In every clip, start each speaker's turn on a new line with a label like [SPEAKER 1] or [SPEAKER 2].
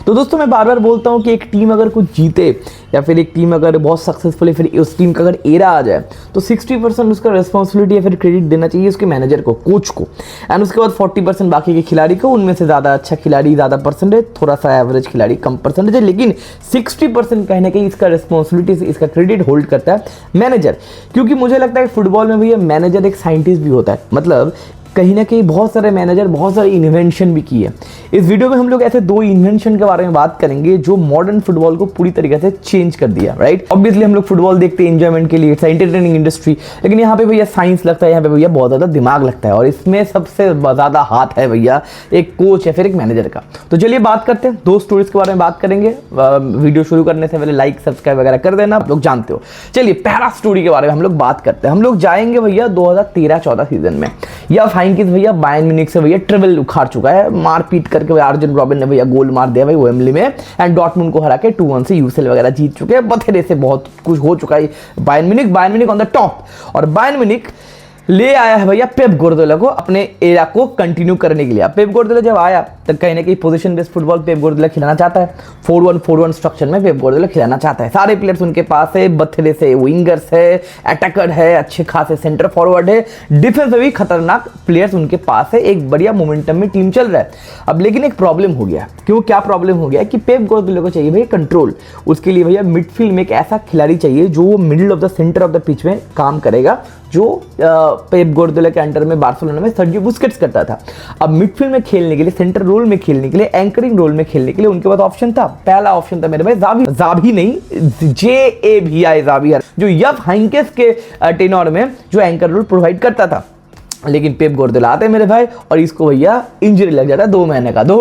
[SPEAKER 1] तो दोस्तों मैं बार बार बोलता हूँ कि एक टीम अगर कुछ जीते या फिर एक टीम अगर बहुत सक्सेसफुल है, फिर उस टीम का अगर एरा आ जाए तो 60% उसका रिस्पॉन्सिबिलिटी या फिर क्रेडिट देना चाहिए उसके मैनेजर को, कोच को, एंड उसके बाद 40% बाकी के खिलाड़ी को। उनमें से ज़्यादा अच्छा खिलाड़ी ज़्यादा परसेंटेज, थोड़ा सा एवरेज खिलाड़ी कम परसेंटेज है, लेकिन 60% कहने के इसका रिस्पॉन्सिबिलिटी, इसका क्रेडिट होल्ड करता है मैनेजर। क्योंकि मुझे लगता है फुटबॉल में भैया मैनेजर एक साइंटिस्ट भी होता है, मतलब कहीं ना कहीं बहुत सारे मैनेजर बहुत सारे इन्वेंशन भी किए। इस वीडियो में हम लोग ऐसे 2 इन्वेंशन के बारे में बात करेंगे जो मॉडर्न फुटबॉल को पूरी तरीके से चेंज कर दिया, राइट। ऑब्वियसली हम लोग फुटबॉल देखते हैं एंजॉयमेंट के लिए, इट्स एंटरटेनिंग इंडस्ट्री, लेकिन यहाँ पे भैया साइंस लगता है, यहाँ पे भैया बहुत ज़्यादा दिमाग लगता है, और इसमें सबसे ज़्यादा हाथ है भैया एक कोच या फिर एक मैनेजर का। तो चलिए बात करते हैं, 2 स्टोरीज के बारे में बात करेंगे। वीडियो शुरू करने से पहले लाइक सब्सक्राइब वगैरह कर देना, आप लोग जानते हो। चलिए पहला स्टोरी के बारे में हम लोग बात करते हैं। हम लोग जाएंगे भैया 2013-14 सीजन में। या फाइनकिस भैया बायर्न म्यूनिख से भैया ट्रिबल उखाड़ चुका है, मारपीट करके आर्जेन रॉबिन ने भैया गोल मार दिया भाई वेम्बली में, एंड डॉर्टमुंड को हरा के 2-1 से यूसीएल वगैरह जीत चुके हैं। बथेरे से बहुत कुछ हो चुका है Bayern Munich on the top. और बायर्न म्यूनिख ले आया है भैया पेप गार्डियोला को अपने एरा को कंटिन्यू करने के लिए। पेप गार्डियोला जब आया तो कहीं ना कहीं position based football Pep Guardiola खिलाना चाहता है, 4-1-4-1 स्ट्रक्चर में पेप गार्डियोला खिलाना चाहता है। सारे प्लेयर्स उनके पास है, बथेरे से विंगर्स है, अटैकर है, अच्छे खासे सेंटर फॉरवर्ड है, डिफेंस में भी खतरनाक प्लेयर्स उनके पास है, एक बढ़िया मोमेंटम में टीम चल रहा है। अब लेकिन एक प्रॉब्लम हो गया। क्यों, क्या प्रॉब्लम हो गया कि पेप गार्डियोला को चाहिए भैया कंट्रोल। उसके लिए भैया मिडफील्ड में एक ऐसा खिलाड़ी चाहिए जो middle of the centre of the pitch में काम करेगा, जो पेप गार्डियोला के अंडर में बार्सिलोना में सर्जियो बुस्केट्स करता था। अब मिडफील्ड में खेलने के लिए, सेंटर रोल में खेलने के लिए, एंकरिंग रोल में खेलने के लिए उनके पास ऑप्शन था। पहला ऑप्शन था मेरे भाई जावी नहीं, JAVI, जो यफ हाइंकेस के टेनोर में जो एंकर रोल प्रोवाइड करता था। लेकिन पेप गार्डियोला आते हैं मेरे भाई और इसको भैया इंजरी लग जाता है 2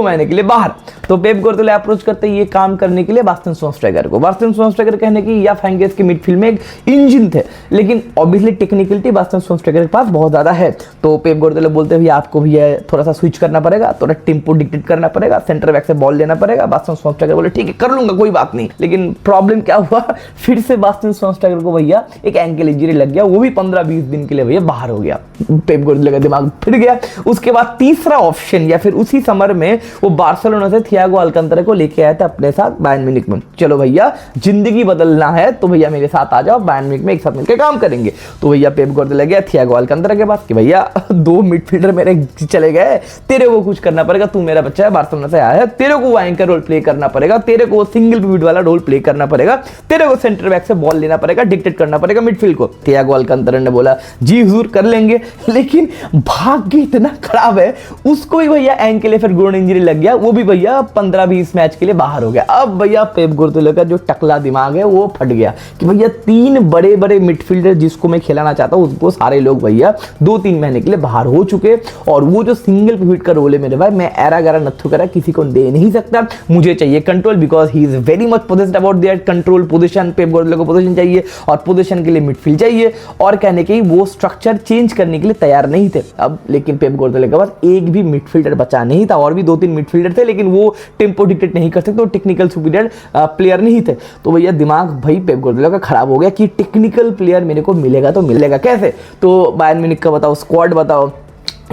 [SPEAKER 1] महीने के लिए बाहर। तो पेप गार्डियोला अप्रोच करते हैं ये काम करने के लिए बास्टियन श्वाइनस्टाइगर को। बास्टियन श्वाइनस्टाइगर कहने की या फ्रैंकेस के मिडफील्ड में एक इंजन थे, लेकिन ऑब्वियसली टेक्निकलिटी बास्टियन श्वाइनस्टाइगर के पास बहुत ज्यादा है। तो पेप गार्डियोला बोलते हैं आपको भैया थोड़ा सा स्विच करना पड़ेगा, थोड़ा टेम्पो डिक्टेट करना पड़ेगा, सेंटर बैक से बॉल लेना पड़ेगा। बास्टियन श्वाइनस्टाइगर बोले ठीक है कर लूंगा, कोई बात नहीं। लेकिन प्रॉब्लम क्या हुआ, फिर से बास्टियन श्वाइनस्टाइगर को भैया एक एंकल इंजरी लग गया, वो भी 15-20 दिन के लिए भैया बाहर हो गया। पेप गार्डियोला का दिमाग फिर गया। उसके बाद तीसरा ऑप्शन या फिर उसी समर में वो बार्सिलोना से थियागो अल्कांतरा को लेके आया था अपने साथ बायर्न म्यूनिख में। चलो भैया जिंदगी बदलना है तो भैया मेरे साथ आ जाओ, बायर्न म्यूनिख में एक साथ मिलकर काम करेंगे। तो भैया पेप गार्डियोला गया थियागो अल्कांतरा के पास कि भैया 2 मिडफील्डर मेरे चले गए, तेरे को कुछ करना पड़ेगा, तू मेरा बच्चा है, बार्सिलोना से आया है, तेरे को एंकर रोल प्ले करना पड़ेगा, तेरे को सिंगल पिवट वाला रोल प्ले करना पड़ेगा, तेरे को सेंटर बैक से बॉल लेना पड़ेगा, डिक्टेट करना पड़ेगा मिडफील्ड को। थियागो अल्कांतरा ने बोला जी हुजूर कर लेंगे, लेकिन भाग्य इतना खराब है उसको ही भैया एंकल फिर ग्रोन इंजरी लग गया, वो भी भैया 15-20 मैच के लिए बाहर हो गया। अब भैया पेप गार्डियोला का जो टकला दिमाग है वो फट गया कि भैया 3 बड़े मिडफील्डर जिसको मैं खिलाना चाहता हूं उसको सारे लोग भैया 2-3 महीने के लिए बाहर हो चुके, और वो जो सिंगल पिवट का रोल है मेरे भाई, मैं एरा गरा नथु करा किसी को दे नहीं सकता, मुझे चाहिए control, because he is very much possessed about their control position. Pep Guardiola को पोजीशन चाहिए और पोजीशन के लिए मिडफील्ड चाहिए, और कहने के वो स्ट्रक्चर चेंज करने के लिए तैयार नहीं थे। अब लेकिन पेप गार्डियोला के पास एक भी मिडफील्डर बचा नहीं था, और भी 2-3 मिडफील्डर थे लेकिन वो टेम्पो डिक्टेट नहीं कर सकते, वो टेक्निकल सुपीरियर प्लेयर नहीं थे। तो भैया दिमाग भाई पेप गार्डियोला का खराब हो गया कि टेक्निकल प्लेयर मेरे को मिलेगा तो मिलेगा कैसे। तो बायर्न म्यूनिख का बताओ, स्क्वाड बताओ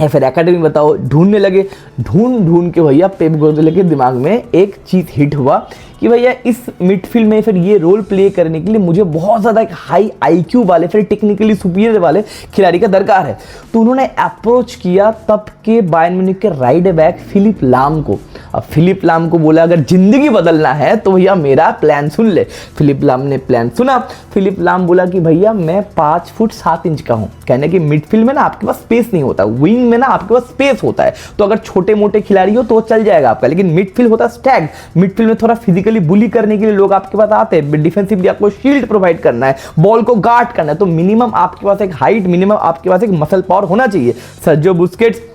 [SPEAKER 1] या फिर एकेडमी बताओ, ढूंढने लगे। ढूंढ के भैया पेप गार्डियोला के दिमाग में एक चीज हिट हुआ कि भैया इस मिडफील्ड में फिर ये रोल प्ले करने के लिए मुझे बहुत ज़्यादा एक हाई आईक्यू वाले, फिर टेक्निकली सुपीरियर वाले खिलाड़ी का दरकार है। तो उन्होंने अप्रोच किया तब के बायर्न म्यूनिख के राइट बैक फिलिप लाम को। अब फिलिप लाम को बोला अगर जिंदगी बदलना है तो भैया मेरा प्लान सुन ले। फिलिप लाम ने प्लान सुना। फिलिप लाम बोला कि भैया मैं 5 फुट 7 इंच का हूँ, कहने की मिडफील्ड में ना आपके पास स्पेस नहीं होता, विंग में ना आपके पास स्पेस होता है, तो अगर छोटे मोटे खिलाड़ी हो तो चल जाएगा आपका, लेकिन मिडफील्ड होता स्टैग, मिडफील्ड में थोड़ा फिजिकली बुली करने के लिए लोग आपके पास आते हैं, डिफेंसिवली आपको शील्ड प्रोवाइड करना है, बॉल को गार्ड करना है, तो मिनिमम आपके पास एक हाइट, मिनिमम आपके पास एक मसल पावर होना चाहिए। सर्जियो बुस्केट्स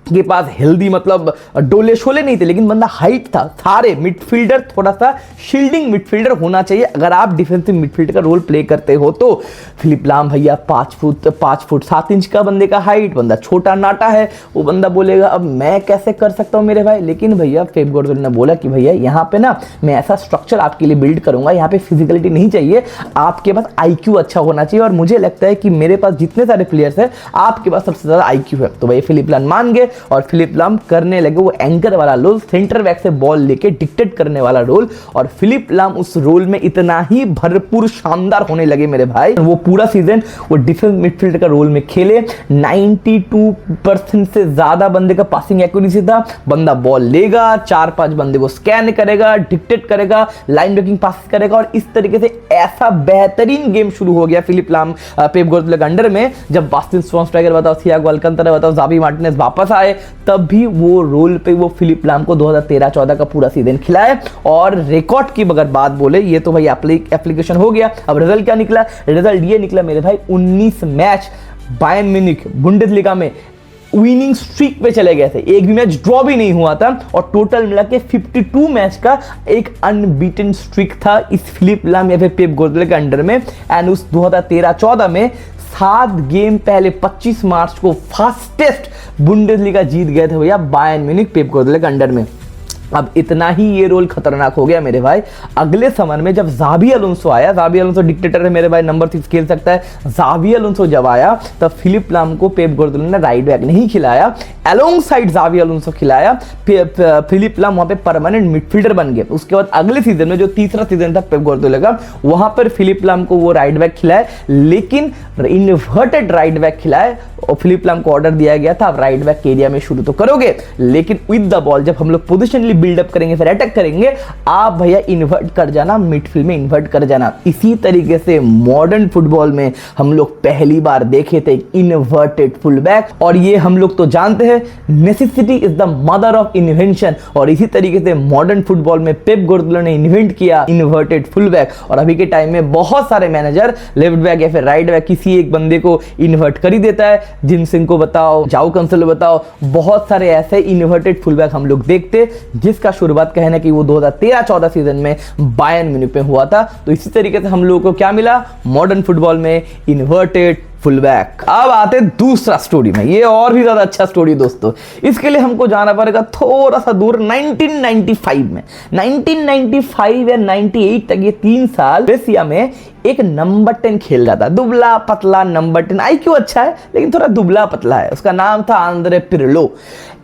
[SPEAKER 1] के पास हेल्दी मतलब डोले शोले नहीं थे, लेकिन बंदा हाइट था। सारे मिडफील्डर थोड़ा सा शील्डिंग मिडफील्डर होना चाहिए अगर आप डिफेंसिव मिडफील्ड का रोल प्ले करते हो। तो फिलिप लाम भैया 5 फुट 7 इंच का बंदे का हाइट, बंदा छोटा नाटा है, वो बंदा बोलेगा अब मैं कैसे कर सकता हूँ मेरे भाई। लेकिन भैया पेप गार्डियोला ने बोला कि भैया यहाँ पे ना मैं ऐसा स्ट्रक्चर आपके लिए बिल्ड करूंगा, यहाँ पे फिजिकलिटी नहीं चाहिए, आपके पास आईक्यू अच्छा होना चाहिए, और मुझे लगता है कि मेरे पास जितने सारे प्लेयर्स हैं आपके पास सबसे ज्यादा आईक्यू है। तो भाई फिलिप लाम मान गए। और फिलिप लाम करने लगे वो एंकर वाला रोल, सेंटर बैक से बॉल लेके डिक्टेट करने वाला रोल। और फिलिप लाम उस रोल में इतना ही भरपूर शानदार होने लगे मेरे भाई, वो पूरा सीजन वो डिफेंस मिडफील्डर का रोल में खेले। 92% से ज्यादा बंदे का पासिंग एक्यूरेसी था। बंदा बॉल लेगा, 4-5 बंदे को स्कैन करेगा, डिक्टेट करेगा, लाइन ब्रेकिंग पास करेगा, और इस तरीके से ऐसा बेहतरीन गेम शुरू हो गया फिलिप लाम पेप गार्डियोला के अंडर में। जब बास्टिन श्वाइनस्टाइगर बताओ, थियागो अल्कांतारा बताओ, जावी मार्टिनेज वापस आए, तब भी वो रोल पे वो फिलिप लाम को 2013-14 का पूरा सीजन खिलाए। और रिकॉर्ड की अगर बात बोले, ये तो भाई एप्लीकेशन हो गया। अब रिजल्ट क्या निकला? रिजल्ट ये निकला मेरे भाई, 19 मैच बायर्न म्यूनिख बुंडेसलीगा में विनिंग स्ट्रीक पे चले गए थे, एक भी मैच ड्रॉ भी नहीं हुआ था, और टोटल मिला के 52 मैच का एक अनबीटन स्ट्रीक था इस फिलिप लाम या फिर पेप गार्डियोला के अंडर में। एंड उस 2013-14 में 7 गेम पहले 25 मार्च को फास्टेस्ट बुंडेसलीगा जीत गए थे भैया बायर्न म्यूनिख पेप गार्डियोला के अंडर में। अब इतना ही ये रोल खतरनाक हो गया मेरे भाई, अगले समर में जब जावी अलोंसो आया, जावी अलोंसो डिक्टेटर है मेरे भाई, नंबर 6 खेल सकता है। जावी अलोंसो जब आया तब फिलिप लाम को पेप गार्डियोला ने राइट बैक नहीं खिलाया, अलोंग साइड जावी अलोंसो खिलाया। फिलिप लाम वहां पे परमानेंट मिडफील्डर बन गए। उसके बाद अगले सीजन में जो तीसरा सीजन था पेप गार्डियोला का, वहां पर फिलिप लाम को वो राइट बैक खिलाए, लेकिन इन्वर्टेड राइट बैक खिलाए। और फिलिप लाम को ऑर्डर दिया गया था, आप राइट बैक के एरिया में शुरू तो करोगे, लेकिन विद द बॉल जब हम लोग पोजिशनली बिल्डअप करेंगे फिर अटैक करेंगे, आप भैया इन्वर्ट कर जाना, मिडफील्ड में इन्वर्ट कर जाना। इसी तरीके से मॉडर्न फुटबॉल में हम लोग पहली बार देखे थे इन्वर्टेड फुलबैक, और ये हम लोग तो जानते हैं necessity is the mother of invention. और इसी तरीके से मॉडर्न फुटबॉल में पेप गार्डियोला ने इन्वेंट किया इन्वर्टेड फुलबैक। और अभी के टाइम में बहुत सारे मैनेजर लेफ्ट बैक या फिर राइट बैक किसी एक बंदे को इन्वर्ट कर ही देता है। जिम सिंह को बताओ, जाओ कैंसेलो बताओ, बहुत सारे ऐसे इन्वर्टेड फुलबैक हम लोग देखते, जिसका शुरुआत कहना कि वो 2013-14 सीजन में बायर्न म्यूनिख में हुआ था। तो इसी तरीके से हम लोगों को क्या मिला मॉडर्न फुटबॉल में? Inverted full-back. अब आते दूसरा स्टोरी में, ये और भी ज्यादा अच्छा स्टोरी दोस्तों। इसके लिए हमको जाना पड़ेगा थोड़ा सा दूर, 1995 में। 1995 या 98 तक ये 3 साल रसिया में एक नंबर 10 खेल रहा था, दुबला पतला नंबर 10, IQ अच्छा है लेकिन थोड़ा दुबला पतला है। उसका नाम था आंद्रे पिर्लो।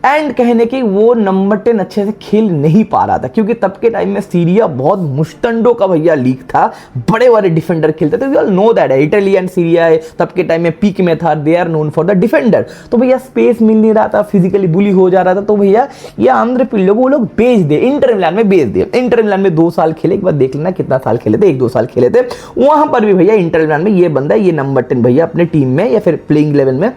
[SPEAKER 1] एंड कहने की वो नंबर 10 अच्छे से खेल नहीं पा रहा था, क्योंकि तब के टाइम में सीरिया बहुत मुश्तंडों का भैया लीग था, बड़े बड़े डिफेंडर खेलते थे। We all know that, Italy and Serie A तब के टाइम में पीक में था, they are known for the defender. तो भैया स्पेस मिल नहीं रहा था, फिजिकली बुली हो जा रहा था, तो भैया ये आंद्रे पिर्लो को वो लोग बेच दिए, इंटर मिलान में बेच दिए। इंटर मिलान में 2 साल खेले, एक बार देख लेना कितना साल खेले थे, 1-2 साल खेले थे। वहां पर भी भैया इंटर मिलान में ये बंदा, ये नंबर 10 भैया अपने टीम में या फिर प्लेइंग लेवल में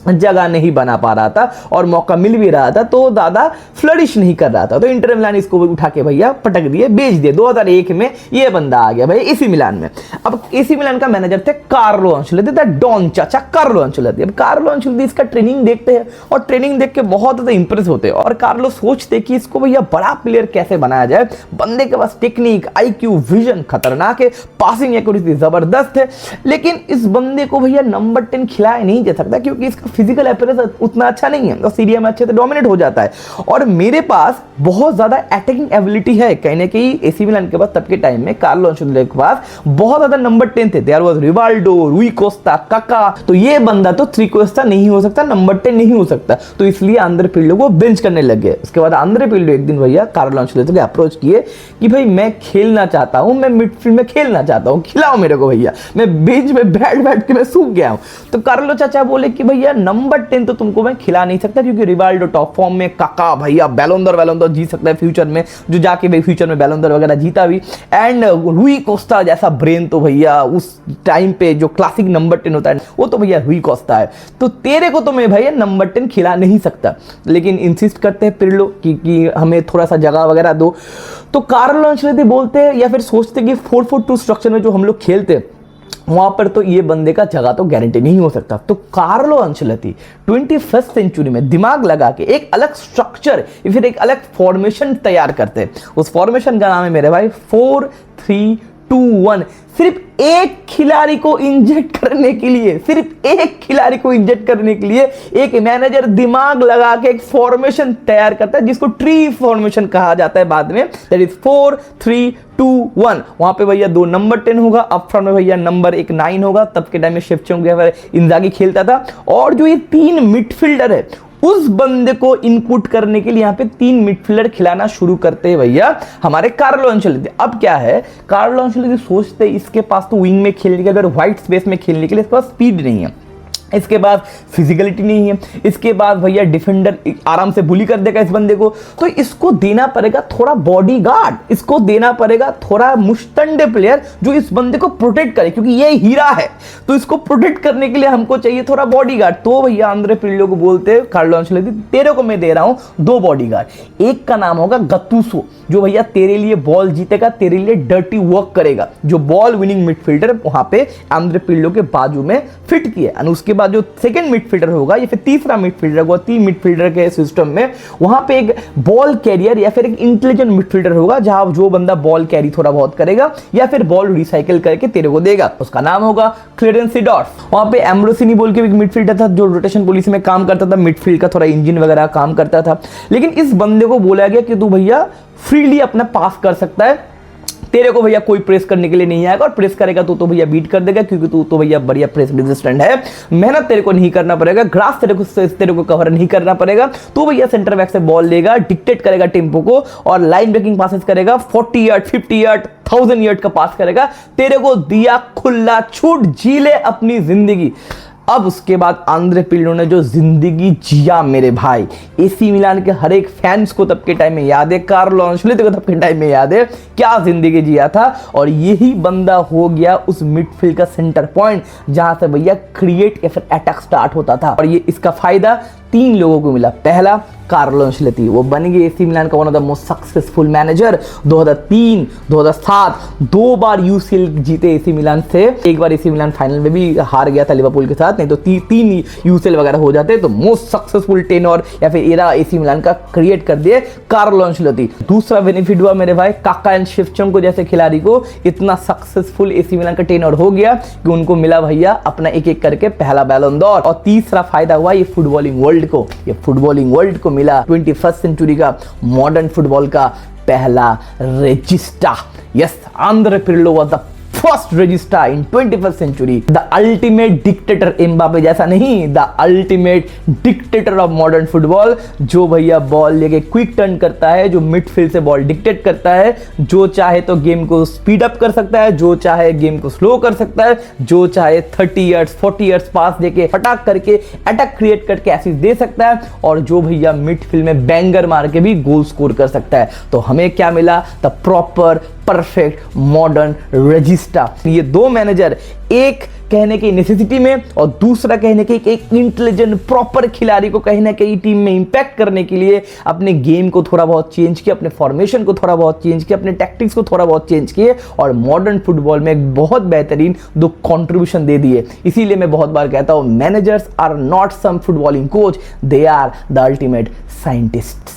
[SPEAKER 1] जगह नहीं बना पा रहा था, और मौका मिल भी रहा था तो ज्यादा फ्लरिश नहीं कर रहा था। तो इंटर मिलान इसको उठा के भैया पटक दिए, बेच दिए। 2001 में ये बंदा आ गया भाई एसी मिलान में। अब एसी मिलान का मैनेजर थे कार्लो अंचेलोत्ती, द डॉन चाचा कार्लो अंचेलोत्ती। अब कार्लो अंचेलोत्ती इसका ट्रेनिंग देखते हैं, और ट्रेनिंग देख के बहुत ज्यादा इंप्रेस होते हैं, और कार्लो सोचते कि इसको भैया बड़ा प्लेयर कैसे बनाया जाए। बंदे के पास टेक्निक, IQ, विजन खतरनाक है, पासिंग एक्यूरेसी जबरदस्त है, लेकिन इस बंदे को भैया नंबर 10 खिलाया नहीं जा सकता, क्योंकि इसका फिजिकल अपीयरेंस उतना अच्छा नहीं है, तो सीरिया में अच्छे से डोमिनेट हो जाता है। और मेरे पास बहुत ज्यादा अटैकिंग एबिलिटी है, कहने की एसी मिलान के पास तब के टाइम में कार्लो अंचेलोत्ती के पास बहुत ज्यादा नंबर 10 थे। देयर वाज रिवाल्डो, रूई कोस्टा, काका। तो ये बंदा तो त्रिकोस्टा नहीं हो सकता, नंबर 10 नहीं हो सकता, तो इसलिए आंद्रे पिर्लो को बेंच करने लग गए। उसके बाद आंद्रे पिर्लो एक दिन भैया कार्लो अंचेलोत्ती को अप्रोच किए कि भाई मैं खेलना चाहता हूं, मैं मिडफील्ड में खेलना चाहता हूं, खिलाओ मेरे को भैया, मैं बेंच में बैठ बैठ के मैं सूख गया हूं। तो कार्लो चाचा बोले कि भैया नंबर 10 तो तुमको मैं खिला नहीं सकता, क्योंकि रिवाल्डो टॉप फॉर्म में, काका भैया बैलोन d'Or जीत सकता है फ्यूचर में, जो जाके भाई फ्यूचर में बैलोन d'Or वगैरह जीता भी, एंड रूई कोस्टा जैसा ब्रेन तो भैया उस टाइम पे जो क्लासिक नंबर 10 होता है वो तो भैया रूई कोस्टा है। तो तेरे को तो मैं भैया नंबर 10 खिला नहीं सकता, लेकिन इंसिस्ट करते हैं पिर्लो कि हमें थोड़ा सा जगह वगैरह दो। तो कार्लो अंचेलोत्ती बोलते हैं या फिर सोचते कि 4-4-2 स्ट्रक्चर में जो हम लोग खेलते वहां पर तो ये बंदे का जगह तो गारंटी नहीं हो सकता। तो कार्लो अंचेलोत्ती 21st सेंचुरी में दिमाग लगा के एक अलग स्ट्रक्चर या फिर एक अलग फॉर्मेशन तैयार करते हैं। उस फॉर्मेशन का नाम है मेरे भाई 4-3-2-1। सिर्फ एक खिलाड़ी को इंजेक्ट करने के लिए, सिर्फ एक खिलाड़ी को इंजेक्ट करने के लिए एक मैनेजर दिमाग लगा के एक फॉर्मेशन तैयार करता है, जिसको ट्री फॉर्मेशन कहा जाता है बाद में। That is 4-3-2-1। वहां पे भैया 2 नंबर 10 होगा, अप फ्रंट में भैया नंबर 1 9 होगा। तब के टाइम में शेफ्चेंको इंजागी खेलता था, और जो ये 3 मिडफील्डर है उस बंदे को इनपुट करने के लिए यहाँ पे 3 मिडफील्डर खिलाना शुरू करते हैं भैया हमारे कार्लो अंचेलोत्ती। अब क्या है, कार्लो अंचेलोत्ती सोचते इसके पास तो विंग में खेलने के, अगर व्हाइट स्पेस में खेलने के लिए इसके पास स्पीड नहीं है, इसके बाद फिजिकलिटी नहीं है, इसके बाद भैया डिफेंडर आराम से बुली कर देगा इस बंदे को, तो इसको देना पड़ेगा थोड़ा बॉडीगार्ड, इसको देना पड़ेगा थोड़ा मुश्तंडे प्लेयर जो इस बंदे को प्रोटेक्ट करे, क्योंकि ये हीरा है, तो इसको प्रोटेक्ट करने के लिए हमको चाहिए थोड़ा बॉडीगार्ड। तो भैया आंद्रे पिर्लो को बोलते हैं कार्लो अंचेलोत्ती, तेरे को मैं दे रहा हूं 2 बॉडीगार्ड, एक का नाम होगा गत्तुसो, जो भैया तेरे लिए बॉल जीतेगा, तेरे लिए डर्टी वर्क करेगा, जो बॉल विनिंग मिडफील्डर वहां पे आंद्रे पिर्लो के बाजू में फिट किए। और उसके बाद जो सेकंड मिडफील्डर होगा या फिर तीसरा मिडफील्डर होगा, 3 मिडफील्डर के सिस्टम में वहां पे एक बॉल कैरियर या फिर एक इंटेलिजेंट मिडफील्डर होगा, जहां जो बंदा बॉल कैरी थोड़ा बहुत करेगा या फिर बॉल रिसाइकिल करके तेरे को देगा, उसका नाम होगा क्लेरेंस सीडॉर्फ। वहां पे एम्ब्रोसिनी बोल के एक मिडफील्डर था जो रोटेशन पॉलिसी में काम करता था, मिडफील्ड का थोड़ा इंजन वगैरह काम करता था, लेकिन इस बंदे को बोला गया कि तू भैया फ्रीली अपना पास कर सकता है, तेरे को भैया कोई प्रेस करने के लिए नहीं आएगा, और प्रेस करेगा तो भैया बीट कर देगा, क्योंकि तू तो भैया बढ़िया प्रेस रेजिस्टेंट है, मेहनत तेरे को नहीं करना पड़ेगा, ग्रास तेरे को कवर नहीं करना पड़ेगा, तू भैया सेंटर बैक से बॉल लेगा, डिक्टेट करेगा टेम्पो को और लाइन ब्रेकिंग पासेस करेगा, 40 यार्ड 50 यार्ड 1000 यार्ड का पास करेगा, तेरे को दिया खुला छूट, जी ले अपनी जिंदगी। अब उसके बाद आंद्रे पिर्लो ने जो जिंदगी जिया मेरे भाई, एसी मिलान के हर एक फैंस को तब के टाइम में याद है, कार्लो अंचेलोत्ती को तब के टाइम में याद है क्या जिंदगी जिया था, और यही बंदा हो गया उस मिडफील्ड का सेंटर पॉइंट जहां से भैया क्रिएट या फिर अटैक स्टार्ट होता था। और ये इसका फायदा 3 लोगों को मिला। पहला, कार्लो अंचेलोत्ती, वो बन गए एसी मिलान का one of the most successful manager. 2003 2007 2 bar UCL जीते एसी मिलान से, एक बार एसी मिलान फाइनल में भी हार गया था लिवरपूल के साथ, नहीं तो 3 यूसीएल वगैरह हो जाते, तो मोस्ट सक्सेसफुल टेनर या फिर एरा एसी मिलान का क्रिएट कर दिए कार्लो अंचेलोत्ती। दूसरा बेनिफिट हुआ मेरे भाई काका एंड शेवचेंको जैसे खिलाड़ी को, इतना सक्सेसफुल एसी मिलान का टेनर हो गया कि उनको मिला भैया अपना एक एक करके पहला बैलन d'Or। और तीसरा फायदा हुआ ये फुटबॉलिंग वर्ल्ड को मिला 21st सेंचुरी का मॉडर्न फुटबॉल का पहला regista. Yes, Andrea Pirlo was the first regista in 21st century, the ultimate dictator, Mbappe जैसा नहीं, the ultimate dictator of modern football, जो भैया बॉल लेके क्विक टर्न करता है, जो मिडफील्ड से बॉल डिक्टेट करता है, जो चाहे तो गेम को स्पीड अप कर सकता है, जो चाहे गेम को स्लो कर सकता है, जो चाहे 30 यार्ड्स 40 यार्ड्स पास देके फटाक करके अटैक क्रिएट करके असिस्ट दे सकता है, और जो भैया मिडफील्ड में बैंगर मार के भी गोल स्कोर कर सकता है। तो हमें क्या मिला, द प्रॉपर परफेक्ट मॉडर्न रजिस्टा। ये 2 मैनेजर, एक कहने की नेसेसिटी में और दूसरा कहने के एक इंटेलिजेंट प्रॉपर खिलाड़ी को कहीं ना कहीं टीम में इंपैक्ट करने के लिए अपने गेम को थोड़ा बहुत चेंज किया, अपने फॉर्मेशन को थोड़ा बहुत चेंज किया, अपने टैक्टिक्स को थोड़ा बहुत चेंज किए, और मॉडर्न फुटबॉल में एक बहुत बेहतरीन 2 कंट्रीब्यूशन दे दिए। इसीलिए मैं बहुत बार कहता हूं, managers are not some footballing coach, they are the ultimate scientist.